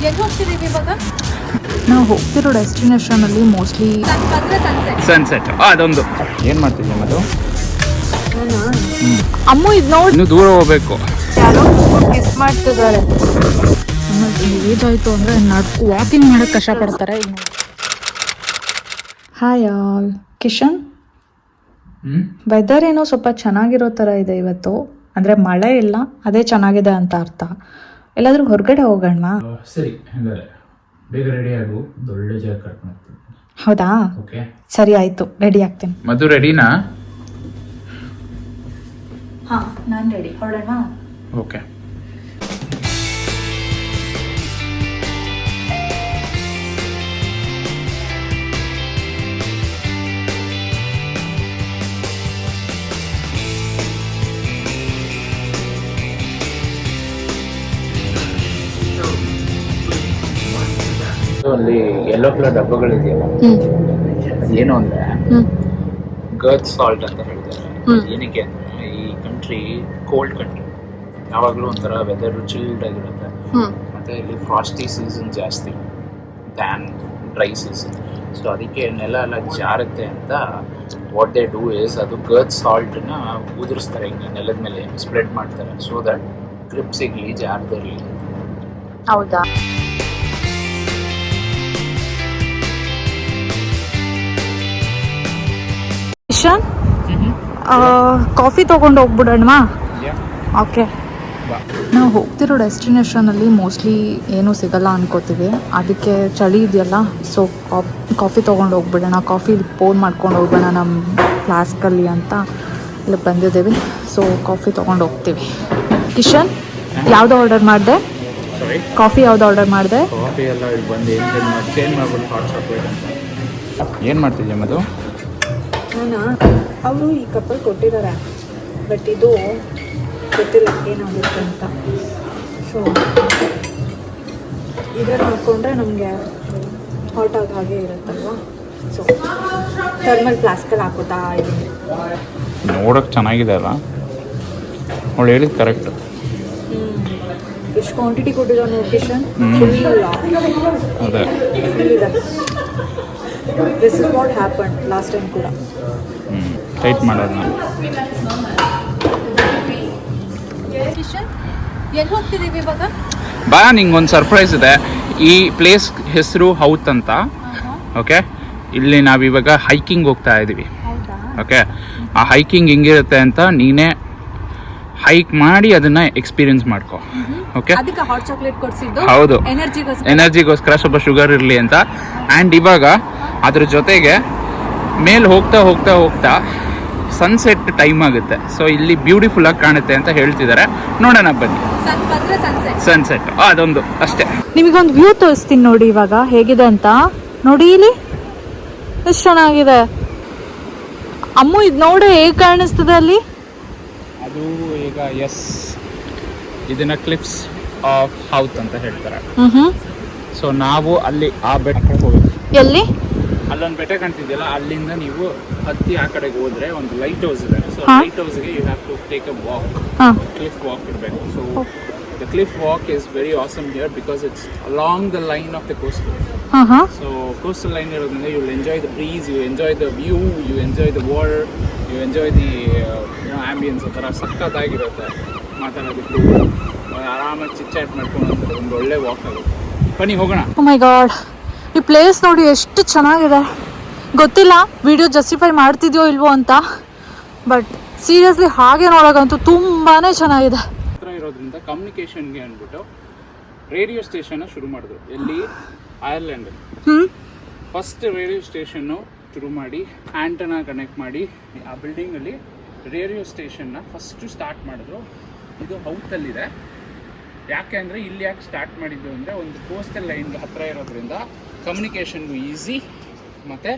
ಎಲ್ಲಿ ಹೋಗ್ತಿದ್ದೀವಿ ಇವಾಗ? ನಾವು ಹೋಗ್ತಿರೋ ಡೆಸ್ಟಿನೇಷನಲ್ಲಿ ಮೋಸ್ಟ್ಲಿ ಸನ್ಸೆಟ್. ಅದೊಂದು ಏನು ಮಾಡ್ತಿದ್ದೆ ಅದು ಅಮ್ಮು ಇದು ನೋಡಿ ಇನ್ನೂ ದೂರ ಹೋಗ್ಬೇಕು. ಯಾರೋ ಮಿಸ್ ಮಾಡ್ತಿದ್ದಾರೆ. ಏಜ್ ಆಯಿತು ಅಂದರೆ ವಾಕಿಂಗ್ ಮಾಡೋಕ್ಕೆ ಕಷ್ಟಪಡ್ತಾರೆ. Hi all. ಕಿಶನ್, ವೆದರ್ ಏನೋ ಸ್ವಲ್ಪ ಚೆನ್ನಾಗಿರೋ ಥರ ಇದೆ ಇವತ್ತು. ಅಂದರೆ ಮಳೆ ಇಲ್ಲ, ಅದೇ ಚೆನ್ನಾಗಿದೆ ಅಂತ ಅರ್ಥ. ಎಲ್ಲಾದರೂ ಹೊರಗಡೆ ಹೋಗೋಣ? ಸರಿ, ಹಾಗಾದ್ರೆ ಬೇಗ ರೆಡಿ ಆಗು, ಒಳ್ಳೆ ಜಾಗ ಕರ್ಕೊಂಡು ಹೋಗ್ತೀನಿ. ಹೌದಾ? ಓಕೆ, ಸರಿ ಆಯಿತು, ರೆಡಿ ಆಗ್ತೀನಿ. ಮಧು ರೆಡಿನಾ? ಹಾಂ, ನಾನು ರೆಡಿ. ಹೊರಡೋಣ? ಓಕೆ. ಅಲ್ಲಿ ಯೆಲ್ಲೋ ಕಲರ್ ಡಬ್ಬಗಳಿದೆಯಲ್ಲ, ಅದೇನು ಅಂದ್ರೆ ಗರ್ತ್ ಸಾಲ್ಟ್ ಅಂತ ಹೇಳ್ತಾರೆ. ಏನಕ್ಕೆ ಅಂದ್ರೆ ಈ ಕಂಟ್ರಿ ಕೋಲ್ಡ್ ಕಂಟ್ರಿ, ಯಾವಾಗಲೂ ಒಂಥರ ವೆದರ್ ಚಿಲ್ಡ್ ಆಗಿರುತ್ತೆ. ಮತ್ತೆ ಇಲ್ಲಿ ಫ್ರಾಸ್ಟಿ ಸೀಸನ್ ಜಾಸ್ತಿ ದ್ಯಾನ್ ಡ್ರೈ ಸೀಸನ್. ಸೊ ಅದಕ್ಕೆ ನೆಲ ಎಲ್ಲ ಜಾರುತ್ತೆ ಅಂತ ವಾಟ್ ದೇ ಡೂ ಇಸ್, ಅದು ಗರ್ತ್ ಸಾಲ್ಟನ್ನ ಉದುರಿಸ್ತಾರೆ, ಹಿಂಗೆ ನೆಲದ ಮೇಲೆ ಸ್ಪ್ರೆಡ್ ಮಾಡ್ತಾರೆ, ಸೊ ದಟ್ ಗ್ರಿಪ್ ಸಿಗಲಿ, ಜಾರದಿರಲಿ. ಹೌದಾ? ಕಿಶನ್, ಕಾಫಿ ತೊಗೊಂಡು ಹೋಗ್ಬಿಡೋಣವಾ? ಓಕೆ. ನಾವು ಹೋಗ್ತಿರೋ ಡೆಸ್ಟಿನೇಷನಲ್ಲಿ ಮೋಸ್ಟ್ಲಿ ಏನೂ ಸಿಗಲ್ಲ ಅನ್ಕೋತೀವಿ. ಅದಕ್ಕೆ ಚಳಿ ಇದೆಯಲ್ಲ, ಸೊ ಕಾಫಿ ತೊಗೊಂಡು ಹೋಗ್ಬಿಡೋಣ. ಕಾಫಿ ಪೋನ್ ಮಾಡ್ಕೊಂಡು ಹೋಗೋಣ ನಮ್ಮ ಫ್ಲಾಸ್ಕಲ್ಲಿ ಅಂತ ಇಲ್ಲಿ ಬಂದಿದ್ದೀವಿ. ಸೊ ಕಾಫಿ ತೊಗೊಂಡು ಹೋಗ್ತೀವಿ. ಕಿಶನ್, ಯಾವುದು ಆರ್ಡರ್ ಮಾಡಿದೆ? ಕಾಫಿ ಯಾವ್ದು ಆರ್ಡರ್ ಮಾಡಿದೆ? ಕಾಫಿ ಎಲ್ಲ ಇಲ್ಲಿ ಬಂದು ಚೇಂಜ್ ಮಾಡ್ಬೋದು, ಹಾಟ್ ಚಾಕ್ಲೇಟ್ ಅಂತ. ಏನು ಮಾಡ್ತಿದ್ದೆ ಮದು? ಅವರು ಈ ಕಪ್ಪಲ್ಲಿ ಕೊಟ್ಟಿದ್ದಾರೆ, ಬಟ್ ಇದು ಗೊತ್ತಿಲ್ಲ ಏನಾಗುತ್ತೆ ಅಂತ. ಸೊ ಇದರಲ್ಲಿ ಹಾಕ್ಕೊಂಡ್ರೆ ನಮಗೆ ಹಾಟ್ ಆಗಿ ಹಾಗೆ ಇರುತ್ತಲ್ವ. ಸೊ ಥರ್ಮಲ್ ಫ್ಲಾಸ್ಕಲ್ಲಿ ಹಾಕೋತಾ ಇದ್ದೀನಿ. ನೋಡೋಕೆ ಚೆನ್ನಾಗಿದೆ ಅಲ್ಲ, ಅವಳು ಹೇಳಿದ್ದು ಕರೆಕ್ಟ್. ಎಷ್ಟು ಕ್ವಾಂಟಿಟಿ ಕೊಟ್ಟಿರೋ ನ್ಯೂಟ್ರಿಷನ್ ಅದೇ. This is what happen last time ಕೂಡ. ಟೈಟ್ ಮಾಡೋದು ನಾವು. ಎಲ್ಲಿ ಹೋಗ್ತಿದ್ದೀವಿ ಇವಾಗ? ಬಾ, ನಿಂಗೊಂದು ಸರ್ಪ್ರೈಸ್ ಇದೆ. ಈ ಪ್ಲೇಸ್ ಹೆಸರು ಹೌತ್ ಅಂತ. ಓಕೆ, ಇಲ್ಲಿ ನಾವಿವಾಗ ಹೈಕಿಂಗ್ ಹೋಗ್ತಾ ಇದ್ದೀವಿ. ಓಕೆ, ಆ ಹೈಕಿಂಗ್ ಹೆಂಗಿರುತ್ತೆ ಅಂತ ನೀನೇ ಹೈಕ್ ಮಾಡಿ ಅದನ್ನ ಎಕ್ಸ್ಪೀರಿಯನ್ಸ್ ಮಾಡ್ಕೊ. ಓಕೆ, ಹೌದು, ಎನರ್ಜಿಗೋಸ್ಕರ ಸ್ವಲ್ಪ ಶುಗರ್ ಇರಲಿ ಅಂತ. ಆ್ಯಂಡ್ ಇವಾಗ ಅದ್ರ ಜೊತೆಗೆ ಮೇಲೆ ಹೋಗ್ತಾ ಹೋಗ್ತಾ ಹೋಗ್ತಾ ಸನ್ಸೆಟ್ ಟೈಮ್ ಆಗುತ್ತೆ. ಸೊ ಇಲ್ಲಿ ಬ್ಯೂಟಿಫುಲ್ ಆಗಿ ಕಾಣುತ್ತೆ ಅಂತ ಹೇಳ್ತಿದ್ದಾರೆ. ನೋಡೋಣ ಬನ್ನಿ. ಸನ್ಸೆಟ್ ಅದೊಂದು ಅಷ್ಟೇ. ನಿಮಗೊಂದು ವ್ಯೂ ತೋರಿಸ್ತೀನಿ ನೋಡಿ ಇವಾಗ ಹೇಗಿದೆ ಅಂತ. ನೋಡಿ ಇಲ್ಲಿ ಎಷ್ಟು ಚೆನ್ನಾಗಿದೆ. ಅಮ್ಮು ಇದು ನೋಡಿ ಹೇಗೆ ಕಾಣಿಸ್ತದೆ ಅಲ್ಲಿ. ಅದು ಈಗ ಇದನ್ನ ಕ್ಲಿಪ್ಸ್ ಆಫ್ ಹೌತ್ ಅಂತ ಹೇಳ್ತಾರೆ. ಸೊ ನಾವು ಅಲ್ಲಿ ಆ ಬೆಟ್ಟ ಹೋಗ್ಬೇಕು. ಎಲ್ಲಿ? ಅಲ್ಲೊಂದು ಬೆಟ್ಟ ಕಾಣ್ತಿದ್ಯಲ್ಲ, ಅಲ್ಲಿಂದ ನೀವು ಹತ್ತಿ ಆ ಕಡೆಗೆ ಹೋದ್ರೆ ಒಂದು ಲೈಟ್ ಹೌಸ್ ಇದೆ. ಸೊ ಲೈಟ್ ಹೌಸ್ಗೆ you have to take a walk, cliff walk ಇರಬೇಕು. So the cliff walk is very awesome here because it's along the line of the coastal. So coastal line ಇರೋದ್ರಿಂದ you will enjoy the breeze, you enjoy the view, you enjoy the water, you enjoy the ambience. ಒಂಥರ ಸಖತ್ತಾಗಿರುತ್ತೆ. ಮಾತಾಡೋದಕ್ಕೂ ಆರಾಮಾಗಿ chit-chat ಮಾಡ್ಕೊಂಡು ಒಂದು ಒಳ್ಳೆ walk ಆಗುತ್ತೆ. ಬನ್ನಿ ಹೋಗೋಣ. ಓ ಮೈ ಗಾಡ್, ಈ ಪ್ಲೇಸ್ ನೋಡಿ ಎಷ್ಟು ಚೆನ್ನಾಗಿದೆ. ಗೊತ್ತಿಲ್ಲ ವಿಡಿಯೋ ಜಸ್ಟಿಫೈ ಮಾಡ್ತಿದ್ಯೋ ಇಲ್ವೋ ಅಂತ, ಬಟ್ ಸೀರಿಯಸ್ಲಿ ಹಾಗೆ ನೋಡೋಕ್ಕಂತೂ ತುಂಬಾ ಚೆನ್ನಾಗಿದೆ. ಹತ್ರ ಇರೋದ್ರಿಂದ ಕಮ್ಯುನಿಕೇಷನ್ಗೆ ಅಂದ್ಬಿಟ್ಟು ರೇಡಿಯೋ ಸ್ಟೇಷನ್ ಶುರು ಮಾಡಿದ್ರು. ಎಲ್ಲಿ? ಐರ್ಲೆಂಡ್. ಫಸ್ಟ್ ರೇಡಿಯೋ ಸ್ಟೇಷನ್ನು ಶುರು ಮಾಡಿ ಆ್ಯಂಟನಾ ಕನೆಕ್ಟ್ ಮಾಡಿ ಆ ಬಿಲ್ಡಿಂಗಲ್ಲಿ ರೇಡಿಯೋ ಸ್ಟೇಷನ್ನ ಫಸ್ಟು ಸ್ಟಾರ್ಟ್ ಮಾಡಿದ್ರು. ಇದು ಹೌತಲ್ಲಿದೆ. ಯಾಕೆ ಅಂದರೆ ಇಲ್ಲಿ ಯಾಕೆ ಸ್ಟಾರ್ಟ್ ಮಾಡಿದ್ದು ಅಂದರೆ ಒಂದು ಕೋಸ್ಟಲ್ ಲೈನ್ಗೆ ಹತ್ತಿರ ಇರೋದ್ರಿಂದ ಕಮ್ಯುನಿಕೇಷನ್ಗೂ ಈಸಿ, ಮತ್ತು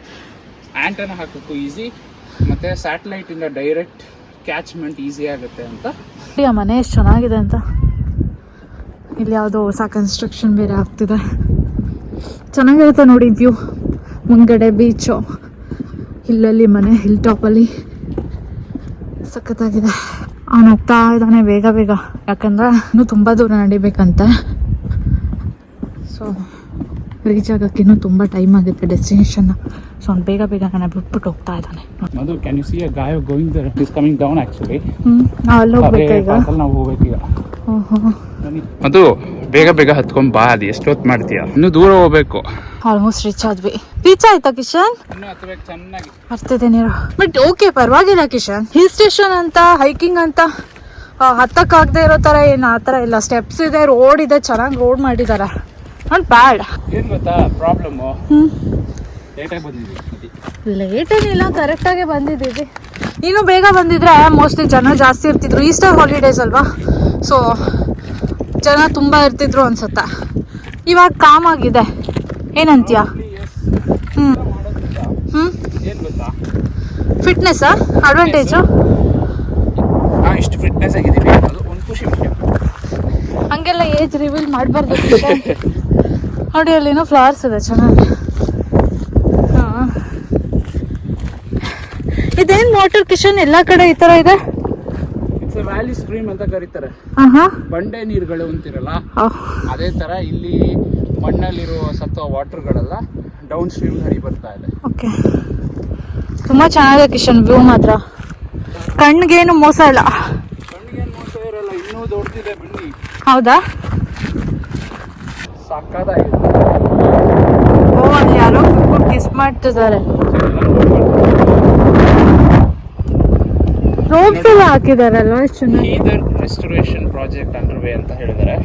ಆ್ಯಂಟನ ಹಾಕೋಕ್ಕೂ ಈಸಿ, ಮತ್ತು ಸ್ಯಾಟಲೈಟಿಂದ ಡೈರೆಕ್ಟ್ ಕ್ಯಾಚ್ಮೆಂಟ್ ಈಸಿ ಆಗುತ್ತೆ ಅಂತ. ಆ ಮನೆ ಎಷ್ಟು ಚೆನ್ನಾಗಿದೆ ಅಂತ. ಇಲ್ಲಿ ಯಾವುದೋ ಹೊಸ ಕನ್ಸ್ಟ್ರಕ್ಷನ್ ಬೇರೆ ಆಗ್ತಿದೆ. ಚೆನ್ನಾಗಿರುತ್ತೆ ನೋಡಿ ವ್ಯೂ. ಮುಂಗಡೆ ಬೀಚು, ಹಿಲ್ಲಲ್ಲಿ ಮನೆ, ಹಿಲ್ ಟಾಪಲ್ಲಿ ಸಖತ್ತಾಗಿದೆ. ಅವನು ಹೋಗ್ತಾ ಇದ್ದಾನೆ ಬೇಗ ಬೇಗ, ಯಾಕಂದರೆ ಇನ್ನೂ ತುಂಬ ದೂರ ನಡಿಬೇಕಂತೆ. ಸೊ ರೀಚ್ ಆಗೋಕ್ಕೆ ಇನ್ನೂ ತುಂಬ ಟೈಮ್ ಆಗುತ್ತೆ ಡೆಸ್ಟಿನೇಷನ್ನ. ಸೊ ಅವ್ನು ಬೇಗ ಬೇಗ ನಾನು ಬಿಟ್ಬಿಟ್ಟು ಹೋಗ್ತಾ ಇದ್ದಾನೆ. Madhu, can you see a guy going there? Is coming down actually. ನಾವು ಅಲ್ಲಿ ಹೋಗ್ಬೇಕಾ ಈಗ? ನಾವು ಹೋಗ್ಬೇಕೀಗ. ಓಹೋ, ಮಧು ಬೇಗ ಬೇಗ ಹತ್ಕೊಂಡ್ ಬಾ. ಅದು ಎಷ್ಟೊತ್ತು ಮಾಡ್ತೀಯ? ಇನ್ನೂ ದೂರ ಹೋಗ್ಬೇಕು. ಆಲ್ಮೋಸ್ಟ್ ರೀಚ್ ಆದ್ವಿ. ರೀಚ್ ಆಯ್ತಾ ಕಿಶನ್? ಇನ್ನೂ ಹತ್ಬೇಕು ಚೆನ್ನಾಗಿ. ಬರ್ತಿದೆ ನೀರು. ಬಟ್ ಓಕೆ, ಪರವಾಗಿಲ್ಲ ಕಿಶನ್. ಹಿಲ್ ಸ್ಟೇಷನ್ ಅಂತ ಹೈಕಿಂಗ್ ಅಂತ ಹತ್ತಕ್ಕಾಗದೆ ಇರೋ ಥರ ಏನು ಆ ಥರ ಇಲ್ಲ. ಸ್ಟೆಪ್ಸ್ ಇದೆ, ರೋಡ್ ಇದೆ, ಚೆನ್ನಾಗಿ ರೋಡ್ ಮಾಡಿದ್ದಾರೆ. Not bad. ಏನು ಗೊತ್ತಾ ಪ್ರಾಬ್ಲಮ್ಮು? ಲೇಟಾಗಿ ಬಂದಿದ್ದೀವಿ. ಲೇಟ್ ಏನಿಲ್ಲ, ಕರೆಕ್ಟಾಗೆ ಬಂದಿದ್ದೀವಿ. ನೀನು ಬೇಗ ಬಂದಿದ್ರೆ ಮೋಸ್ಟ್ಲಿ ಜನ ಜಾಸ್ತಿ ಇರ್ತಿದ್ರು. ಈಸ್ಟರ್ ಹಾಲಿಡೇಸ್ ಅಲ್ವಾ, ಸೊ ಜನ ತುಂಬ ಇರ್ತಿದ್ರು ಅನ್ಸುತ್ತೆ. ಇವಾಗ ಕಾಮ್ ಆಗಿದೆ. ಏನಂತೀಯ? ಏನು ಗೊತ್ತಾ, ಫಿಟ್ನೆಸ್ಸಾ ಅಡ್ವಾಂಟೇಜು? ಇಷ್ಟು ಫಿಟ್ನೆಸ್ ಆಗಿದ್ದೀವಿ ಅದು ಒಂದು ಖುಷಿ ವಿಷಯ. ಹಂಗೆಲ್ಲ ಏಜ್ ರಿವೀಲ್ ಮಾಡಬಾರ್ದು. ನೋಡಿ ಅಲ್ಲಿನೋ ಫ್ಲವರ್ಸ್ ಇದೆ ಚೆನ್ನಾಗಿ. ಹಾಂ, ಇದೇನು ವಾಟರ್ ಕಿಶನ್ ಎಲ್ಲ ಕಡೆ ಈ ಥರ ಇದೆ? ಇಟ್ಸ್ ಎ ವ್ಯಾಲಿ ಸ್ಟ್ರೀಮ್ ಅಂತ ಕರೀತಾರೆ. ಬಂಡೆ ನೀರುಗಳು ಅಂತಿರಲ್ಲ, ಅದೇ ಥರ ಇಲ್ಲಿ ಮಣ್ಣಲ್ಲಿರೋ ಸತ್ವ ವಾಟರ್ಗಳೆಲ್ಲ ಡೌನ್ ಸ್ಟ್ರೀಮ್ ಹರಿ ಬರ್ತಾ ಇದೆ. ಓಕೆ, ತುಂಬ ಚೆನ್ನಾಗಿದೆ ಕಿಶನ್. ವ್ಯೂ ಮಾತ್ರ ಕಣ್ಣಿಗೇನು ಮೋಸ ಇಲ್ಲ. ಕಣ್ಣಿಗೇನು ಮೋಸ ಇರಲ್ಲ. ಇನ್ನೂ ದೊಡ್ಡದಿದೆ ಬನ್ನಿ. ಹೌದಾ? ಸಕ್ಕತ್ತಾಗಿದೆ. ಓ, ಅಲ್ಲಿ ಯಾರೋ ಕಿಸ್ ಮಾಡ್ತಿದ್ದಾರೆ. ರೋಪ್ಸ್ ಎಲ್ಲ ಹಾಕಿದಾರಲ್ವಾ, ಎಷ್ಟು ಚೆನ್ನಾಗಿ. Either restoration project under way ಅಂತ ಹೇಳಿದ್ದಾರೆ.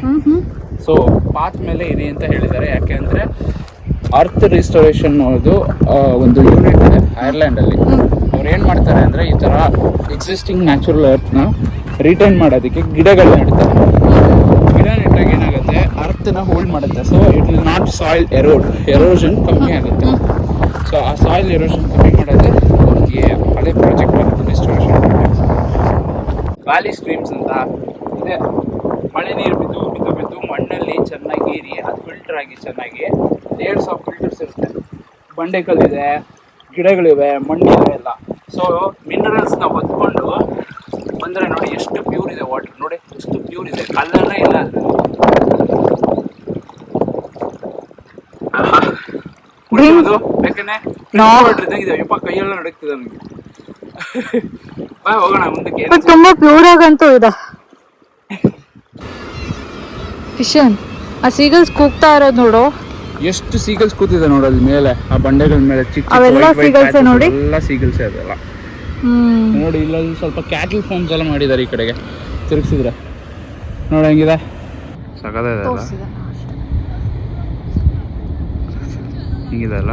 ಸೊ ಪಾತ್ ಮೇಲೆ ಇದೆ ಅಂತ ಹೇಳಿದ್ದಾರೆ. ಯಾಕೆ ಅಂದರೆ ಅರ್ತ್ ರಿಸ್ಟೋರೇಷನ್ ಅನ್ನೋದು ಒಂದು ಯೂನಿಟ್ ಇದೆ ಐರ್ಲ್ಯಾಂಡಲ್ಲಿ. ಅವ್ರು ಏನು ಮಾಡ್ತಾರೆ ಅಂದರೆ ಈ ಥರ ಎಕ್ಸಿಸ್ಟಿಂಗ್ ನ್ಯಾಚುರಲ್ ಅರ್ತ್ನ ರಿಟೈನ್ ಮಾಡೋದಕ್ಕೆ ಗಿಡಗಳನ್ನ ನೆಡ್ತಾರೆ. ಗಿಡ ನೆಟ್ಟಾಗ ಏನಾಗುತ್ತೆ, ಅರ್ಥನ ಹೋಲ್ಡ್ ಮಾಡುತ್ತೆ. So it will not soil erosion ಕಮ್ಮಿ ಆಗುತ್ತೆ. ಸೊ ಆ ಸಾಯಿಲ್ ಎರೋಷನ್ ಕಮ್ಮಿ ಮಾಡೋದೇ ಅವ್ರಿಗೆ ಹಳೆ ಪ್ರಾಜೆಕ್ಟ್ ಆಗುತ್ತೆ ರೆಸ್ಟೋರೇಷನ್. ವ್ಯಾಲಿ ಸ್ಟ್ರೀಮ್ಸ್ ಅಂತ ಇದೆ. ಮಳೆ ನೀರು ಬಿದ್ದು ಬಿದ್ದು ಬಿದ್ದು ಮಣ್ಣಲ್ಲಿ ಚೆನ್ನಾಗಿ ಏರಿ ಅದು ಫಿಲ್ಟರ್ ಆಗಿ ಚೆನ್ನಾಗಿ ಲೇಯರ್ಸ್ ಆಫ್ ಫಿಲ್ಟರ್ಸ್ ಇರುತ್ತೆ. ಬಂಡೆಕಲ್ಲಿದೆ, ಗಿಡಗಳಿವೆ, ಮಣ್ಣಿವೆ ಎಲ್ಲ. ಸೊ ಮಿನರಲ್ಸ್ನ ಹೊತ್ಕೊಂಡು ಬಂದರೆ ನೋಡಿ ಎಷ್ಟು ಪ್ಯೂರ್ ಇದೆ ವಾಟರ್. ನೋಡಿ ಎಷ್ಟು ಪ್ಯೂರ್ ಇದೆ, ಕಲರೇ ಇಲ್ಲ ಅದು. ಯಾಕಂದ್ರೆ ಇದ್ದಂಗಿದೆ ಕೈಯೆಲ್ಲ ನಡಕ್ತಿದೆ ನಮಗೆ. ಹೋಗೋಣ ಮುಂದಕ್ಕೆ. ತುಂಬಾ ಪ್ಯೂರ್ ಆಗಂತೂ ಇದೆ ಕಿಶನ್. ಆ ಸೀಗಲ್ಸ್ ಕೂಗ್ತಾ ಇರೋದು ನೋಡು. ಎಷ್ಟು ಸೀಗಲ್ಸ್ ಕೂತಿದೆ ನೋಡೋದು ಮೇಲೆ, ಆ ಬಂಡೆಗಳ ಮೇಲೆ ಚಿಕ್ಕ ಅವೆಲ್ಲ ಸೀಗಲ್ಸ್ ನೋಡಿ. ಎಲ್ಲ ಸೀಗಲ್ಸ್ ಅದೆಲ್ಲ ನೋಡಿ. ಇಲ್ಲೊಂದು ಸ್ವಲ್ಪ ಕ್ಯಾಟಲ್ ಫಾರ್ಮ್ಸ್ ಎಲ್ಲ ಮಾಡಿದ್ದಾರೆ. ಈ ಕಡೆಗೆ ತಿರುಗಿಸಿದ್ರೆ ನೋಡಿ ಹೆಂಗಿದೆ, ಸಗದಿದೆ ಅಲ್ಲ, ಹಿಂಗಿದೆ ಅಲ್ಲ.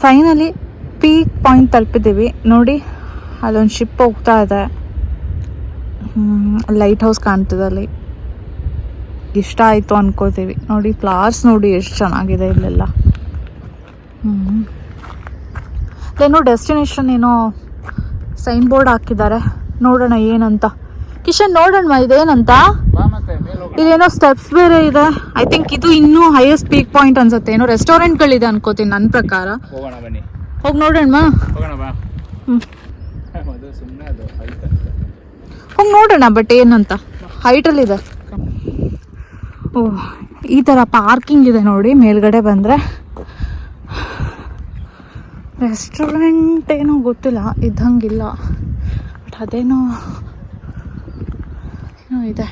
ಫೈನಲಿ ಪೀಕ್ ಪಾಯಿಂಟ್ ತಲುಪಿದ್ದೀವಿ ನೋಡಿ. ಅಲ್ಲೊಂದು ಶಿಪ್ ಹೋಗ್ತಾ ಇದೆ. ಲೈಟ್ ಹೌಸ್ ಕಾಣ್ತದೆ ಅಲ್ಲಿ. ಇಷ್ಟ ಆಯಿತು ಅನ್ಕೋತೀವಿ. ನೋಡಿ ಫ್ಲವರ್ಸ್ ನೋಡಿ ಎಷ್ಟು ಚೆನ್ನಾಗಿದೆ ಇಲ್ಲೆಲ್ಲ. ಅಲ್ಲೇನೋ ಡೆಸ್ಟಿನೇಷನ್ ಏನೋ ಸೈನ್ ಬೋರ್ಡ್ ಹಾಕಿದ್ದಾರೆ. ನೋಡೋಣ ಏನಂತ. ಕಿಶನ್ ನೋಡೋಣ ಇದೇನಂತ. ಇದೇನೋ ಸ್ಟೆಪ್ಸ್ ಬೇರೆ ಇದೆ. ಐ ಥಿಂಕ್ ಇದು ಇನ್ನೂ ಹೈಯೆಸ್ಟ್ ಪೀಕ್ ಪಾಯಿಂಟ್ ಅನ್ಸುತ್ತೆ. ಏನೋ ರೆಸ್ಟೋರೆಂಟ್ಗಳಿದೆ ಅನ್ಕೋತೀನಿ ನನ್ನ ಪ್ರಕಾರ. ಹೋಗಿ ನೋಡೋಣ. ಹೋಗಿ ನೋಡೋಣ ಬಟ್ ಏನಂತ. ಹೈಟಲ್ಲಿದೆ. ಓಹ್, ಈ ಥರ ಪಾರ್ಕಿಂಗ್ ಇದೆ ನೋಡಿ ಮೇಲ್ಗಡೆ ಬಂದರೆ. ರೆಸ್ಟೋರೆಂಟ್ ಏನೋ ಗೊತ್ತಿಲ್ಲ, ಇದ್ದಂಗಿಲ್ಲ. ಬಟ್ ಅದೇನೋ ಏನೋ ಇದೆ.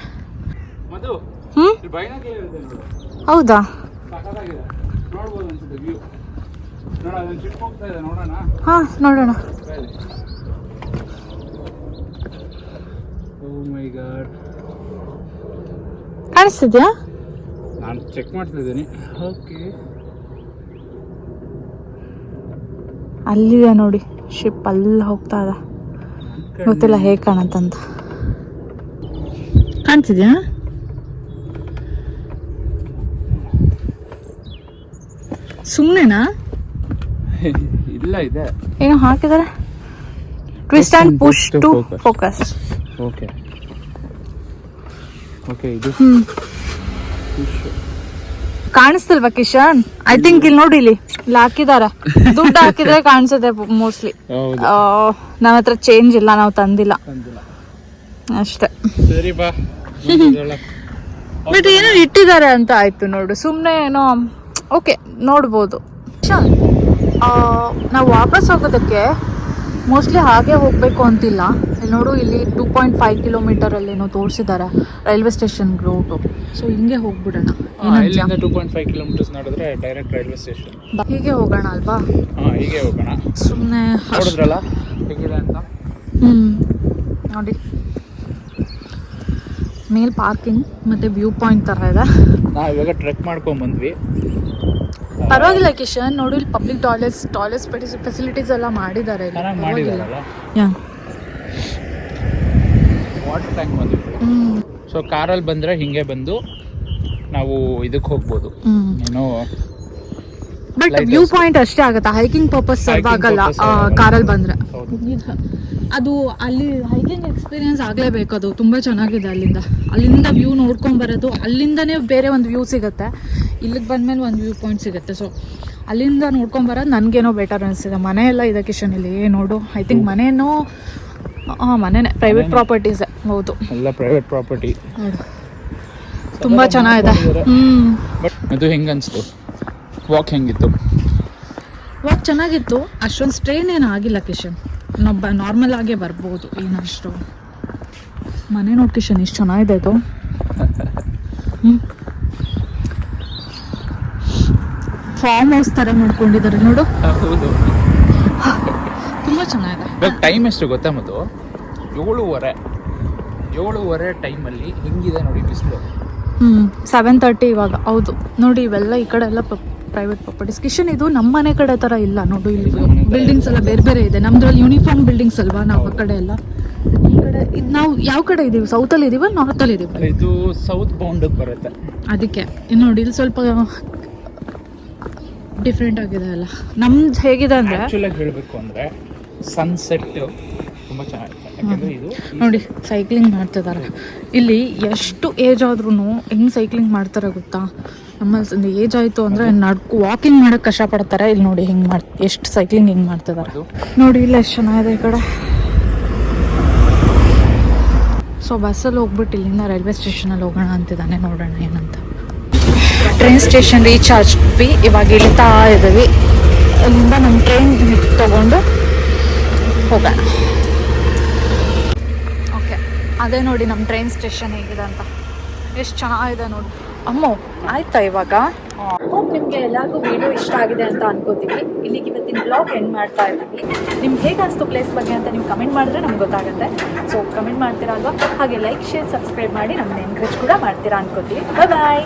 ಹೌದಾ? ಹಾಂ, ನೋಡೋಣ. ಕಾಣಿಸ್ತಿದ್ಯಾ? ನಾನು ಚೆಕ್ ಮಾಡ್ತಿದ್ದೀನಿ. ಓಕೆ, ಅಲ್ಲಿದೆ ನೋಡಿ ಶಿಪ್. ಅಲ್ಲಿ ಹೋಗ್ತಾ ಇದೆ. ಗೊತ್ತಿಲ್ಲ ಹೇಗೆ ಕಾಣತ್ತಂತ. ಕಾಣ್ತಿದ್ಯಾ? ಸುಮ್ಮನೆನಾ? ಇಲ್ಲ, ಇದೆ ಏನೋ ಹಾಕಿದ್ದಾರೆ. Twist and push to focus. Okay okay, ಇದು ಕಾಣಿಸ್ತಿಲ್ವಾ ಕಿಶನ್? ಐ ಥಿಂಕ್ ಇಲ್ಲಿ ನೋಡಿ, ಇಲ್ಲಿ ಹಾಕಿದ್ದಾರೆ. ದುಡ್ಡು ಹಾಕಿದ್ರೆ ಕಾಣಿಸುತ್ತೆ ಮೋಸ್ಟ್ಲಿ. ನಮ್ಮ ಹತ್ರ ಚೇಂಜ್ ಇಲ್ಲ, ನಾವು ತಂದಿಲ್ಲ ಅಷ್ಟೇ. ಸರಿ ಬಾ. ಬಟ್ ಏನೋ ಇಟ್ಟಿದ್ದಾರೆ ಅಂತ ಆಯ್ತು ನೋಡು, ಸುಮ್ಮನೆ ಏನೋ ಓಕೆ ನೋಡ್ಬೋದು. ನಾವು ವಾಪಸ್ ಹೋಗೋದಕ್ಕೆ ಮೋಸ್ಟ್ಲಿ ಹಾಗೆ ಹೋಗಬೇಕು ಅಂತಿಲ್ಲ. ಇಲ್ಲಿ ನೋಡು, ಇಲ್ಲಿ 2.5 ಕಿಲೋಮೀಟರಲ್ಲೇನೋ ತೋರಿಸಿದ್ದಾರೆ ರೈಲ್ವೆ ಸ್ಟೇಷನ್ ರೂಟು. ಸೊ ಹಿಂಗೆ ಹೋಗ್ಬಿಡೋಣ. 2.5 ಕಿಲೋಮೀಟರ್ಸ್ ನೋಡಿದ್ರೆ ಡೈರೆಕ್ಟ್ ರೈಲ್ವೆ ಸ್ಟೇಷನ್. ಹೀಗೆ ಹೋಗೋಣ ಅಲ್ವಾ? ಹೀಗೆ ಹೋಗೋಣ. ಸುಮ್ಮನೆ ನೋಡಿದ್ರಲ್ಲ ಹೇಗಿದೆ ಅಂತ. ನೋಡಿ, ಮೇಲ್ ಪಾರ್ಕಿಂಗ್ ಮತ್ತೆ ವ್ಯೂ ಪಾಯಿಂಟ್ ಥರ ಇದೆ. ನಾವು ಇವಾಗ ಟ್ರೆಕ್ ಮಾಡ್ಕೊಂಡ್ ಬಂದ್ವಿ. ಪರವಾಗಿಲ್ಲ ಕಿಶನ್, ನೋಡಿ ಇಲ್ಲಿ ಪಬ್ಲಿಕ್ ಟಾಯ್ಲೆಟ್ಸ್ ಫೆಸಿಲಿಟೀಸ್ ಎಲ್ಲ ಮಾಡಿದ್ದಾರೆ. ವಾಟರ್ ಟ್ಯಾಂಕ್ ಬಂದ್ವಿ. ಸೊ ಕಾರಲ್ಲಿ ಬಂದ್ರೆ ಹಿಂಗೆ ಬಂದು ನಾವು ಇದಕ್ಕೆ ಹೋಗ್ಬೋದು. ಏನೋ ಬಟ್ ವ್ಯೂ ಪಾಯಿಂಟ್ ಅಷ್ಟೇ ಆಗುತ್ತೆ, ಹೈಕಿಂಗ್ ಪರ್ಪಸ್ ಆಗಲ್ಲ ಕಾರಲ್ಲಿ ಬಂದ್ರೆ. ಅದು ಅಲ್ಲಿ ಹೈಕಿಂಗ್ ಎಕ್ಸ್ಪೀರಿಯನ್ಸ್ ಆಗಲೇಬೇಕು. ಅದು ತುಂಬ ಚೆನ್ನಾಗಿದೆ. ಅಲ್ಲಿಂದ ವ್ಯೂ ನೋಡ್ಕೊಂಡು ಬರೋದು, ಅಲ್ಲಿಂದನೇ ಬೇರೆ ಒಂದು ವ್ಯೂ ಸಿಗುತ್ತೆ, ಇಲ್ಲಿಗೆ ಬಂದಮೇಲೆ ಒಂದು ವ್ಯೂ ಪಾಯಿಂಟ್ ಸಿಗುತ್ತೆ. ಸೊ ಅಲ್ಲಿಂದ ನೋಡ್ಕೊಂಡು ಬರೋದು ನನಗೇನೋ ಬೆಟರ್ ಅನಿಸ್ತಿದೆ. ಮನೆ ಎಲ್ಲ ಇದೆ ಕಿಶನ್ ಇಲ್ಲಿ ನೋಡು. ಐ ಥಿಂಕ್ ಮನೇನೋ ಮನೆನೇ ಪ್ರೈವೇಟ್ ಪ್ರಾಪರ್ಟೀಸ್. ಹೌದು, ಎಲ್ಲ ಪ್ರೈವೇಟ್ ಪ್ರಾಪರ್ಟಿ. ತುಂಬ ಚೆನ್ನಾಗಿದೆ. ಬಟ್ ಅದು ಹೆಂಗೆ ಅನಿಸ್ತು? ವಾಕ್ ಹೆಂಗಿತ್ತು? ವಾಕ್ ಚೆನ್ನಾಗಿತ್ತು. ಅಷ್ಟೊಂದು ಸ್ಟ್ರೈನ್ ಏನು ಆಗಿಲ್ಲ ಕಿಶನ್. ನಾರ್ಮಲ್ ಆಗೇ ಬರ್ಬೋದು, ಏನಷ್ಟು. ಮನೆ ನೋಡಿ ಕಿಶನ್, ಇಷ್ಟು ಚೆನ್ನಾಗಿದೆ ಅದು. ಫಾರ್ಮ್ ಹೌಸ್ ಥರ ಮಾಡ್ಕೊಂಡಿದ್ದಾರೆ ನೋಡು. ಹೌದು, ತುಂಬ ಚೆನ್ನಾಗಿದೆ. ಇವಾಗ ಟೈಮ್ ಎಷ್ಟು ಗೊತ್ತಾ? ಮತ್ತು 7:30 ಟೈಮಲ್ಲಿ ಹೆಂಗಿದೆ ನೋಡಿ ಬಿಸಿಲು. 7:30 ಇವಾಗ. ಹೌದು ನೋಡಿ, ಇವೆಲ್ಲ ಈ ಕಡೆ ಎಲ್ಲ ಪ್ರೈವೇಟ್ ಪ್ರಾಪರ್ಟೀಸ್. ಕಿಶನ್, ಇದು ನಮ್ಮ ಮನೆ ಕಡೆ ಥರ ಇಲ್ಲ ನೋಡು. ಇಲ್ಲಿ ಬಿಲ್ಡಿಂಗ್ಸ್ ಎಲ್ಲ ಬೇರೆ ಬೇರೆ ಇದೆ. ನಮ್ದ್ರಲ್ಲಿ ಯೂನಿಫಾರ್ಮ್ ಬಿಲ್ಡಿಂಗ್ಸ್ ಅಲ್ವಾ, ನಾವು ಆ ಕಡೆ ಎಲ್ಲ. ಈ ಕಡೆ ನಾವು ಯಾವ ಕಡೆ ಇದೀವಿ? ಸೌತಲ್ಲಿ ಇದೀವ, ನಾರ್ತಲ್ಲಿ ಇದೀವಿ? ಇದು ಸೌತ್ ಬೌಂಡಿಗೆ ಬರುತ್ತೆ. ಅದಕ್ಕೆ ಇನ್ನು ನೋಡಿ, ಇಲ್ಲಿ ಸ್ವಲ್ಪ ಡಿಫ್ರೆಂಟ್ ಆಗಿದೆ ಅಲ್ಲ. ನಮ್ದು ಹೇಗಿದೆ ಅಂದರೆ, ಆ್ಯಕ್ಚುಲಾಗಿ ಹೇಳಬೇಕು ಅಂದರೆ ಸನ್ಸೆಟ್ ತುಂಬ ಚೆನ್ನಾಗಿದೆ. ಯಾಕಂದರೆ ಇದು ನೋಡಿ ಸೈಕ್ಲಿಂಗ್ ಮಾಡ್ತಿದ್ದಾರೆ ಇಲ್ಲಿ. ಎಷ್ಟು ಏಜ್ ಆದ್ರೂ ಹೆಂಗೆ ಸೈಕ್ಲಿಂಗ್ ಮಾಡ್ತಾರೆ ಗೊತ್ತಾ? ನಮ್ಮಲ್ಲಿ ಏಜ್ ಆಯಿತು ಅಂದರೆ ವಾಕಿಂಗ್ ಮಾಡೋಕ್ಕೆ ಕಷ್ಟಪಡ್ತಾರೆ. ಇಲ್ಲಿ ನೋಡಿ ಹಿಂಗೆ ಎಷ್ಟು ಸೈಕ್ಲಿಂಗ್ ಹಿಂಗೆ ಮಾಡ್ತಿದ್ದಾರೆ ನೋಡಿ. ಇಲ್ಲ ಎಷ್ಟು ಚೆನ್ನಾಗಿದೆ ಈ ಕಡೆ. ಸೊ ಬಸ್ಸಲ್ಲಿ ಹೋಗ್ಬಿಟ್ಟು ಇಲ್ಲಿಂದ ರೈಲ್ವೆ ಸ್ಟೇಷನಲ್ಲಿ ಹೋಗೋಣ ಅಂತಿದ್ದಾನೆ. ನೋಡೋಣ ಏನಂತ. ಟ್ರೈನ್ ಸ್ಟೇಷನ್ ರೀಚ್ ಆದ್ವಿ. ಇವಾಗ ಇಳಿತಾ ಇದ್ದೀವಿ. ಅಲ್ಲಿಂದ ನಮ್ಮ ಟ್ರೈನ್ ತೊಗೊಂಡು ಹೋಗೋಣ. ಓಕೆ, ಅದೇ ನೋಡಿ ನಮ್ಮ ಟ್ರೈನ್ ಸ್ಟೇಷನ್ ಹೇಗಿದೆ ಅಂತ. ಎಷ್ಟು ಚೆನ್ನಾಗಿದೆ ನೋಡಿ. ಅಮ್ಮೋ ಆಯ್ತಾ ಇವಾಗ? ಹೋಪ್ ನಿಮಗೆ ಎಲ್ಲರಿಗೂ ವಿಡಿಯೋ ಇಷ್ಟ ಆಗಿದೆ ಅಂತ ಅನ್ಕೋತೀವಿ. ಇಲ್ಲಿಗೆ ಇವತ್ತಿನ ಬ್ಲಾಗ್ ಎಂಡ್ ಮಾಡ್ತಾ ಇದ್ದೀವಿ. ನಿಮ್ಗೆ ಹೇಗೆ ಅನಿಸ್ತು ಪ್ಲೇಸ್ ಬಗ್ಗೆ ಅಂತ ನೀವು ಕಮೆಂಟ್ ಮಾಡಿದ್ರೆ ನಮ್ಗೆ ಗೊತ್ತಾಗುತ್ತೆ. ಸೊ ಕಮೆಂಟ್ ಮಾಡ್ತೀರಾ ಅಲ್ವಾ? ಹಾಗೆ ಲೈಕ್, ಶೇರ್, ಸಬ್ಸ್ಕ್ರೈಬ್ ಮಾಡಿ ನಮ್ಮನ್ನ ಎನ್ಕರೇಜ್ ಕೂಡ ಮಾಡ್ತೀರಾ ಅನ್ಕೋತೀವಿ. ಬಾಯ್.